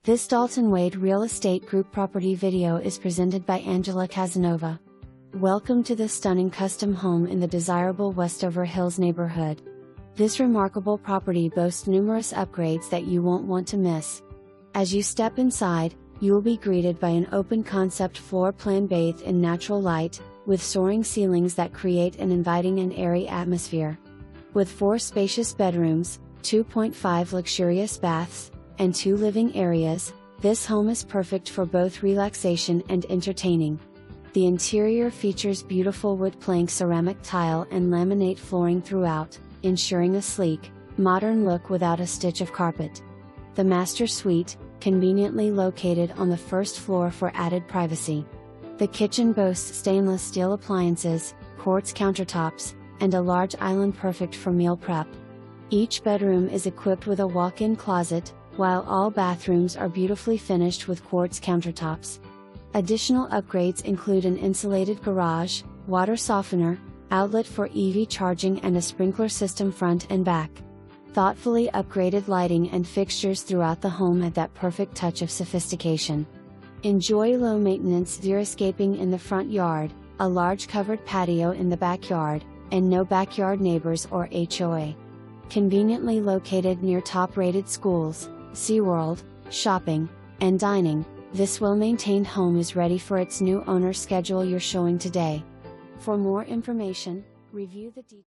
This Dalton Wade Real Estate Group property video is presented by Angela Casanova. Welcome to this stunning custom home in the desirable Westover Hills neighborhood. This remarkable property boasts numerous upgrades that you won't want to miss. As you step inside, you will be greeted by an open concept floor plan bathed in natural light, with soaring ceilings that create an inviting and airy atmosphere. With 4 spacious bedrooms, 2.5 luxurious baths, and 2 living areas, this home is perfect for both relaxation and entertaining. The interior features beautiful wood plank ceramic tile and laminate flooring throughout, ensuring a sleek, modern look without a stitch of carpet. The master suite, conveniently located on the first floor for added privacy. The kitchen boasts stainless steel appliances, quartz countertops, and a large island perfect for meal prep. Each bedroom is equipped with a walk-in closet, while all bathrooms are beautifully finished with quartz countertops. Additional upgrades include an insulated garage, water softener, outlet for EV charging and a sprinkler system front and back. Thoughtfully upgraded lighting and fixtures throughout the home add that perfect touch of sophistication. Enjoy low-maintenance xeriscaping in the front yard, a large covered patio in the backyard, and no backyard neighbors or HOA. Conveniently located near top-rated schools, SeaWorld, shopping, and dining, this well-maintained home is ready for its new owner. Schedule your showing today. For more information, review the details.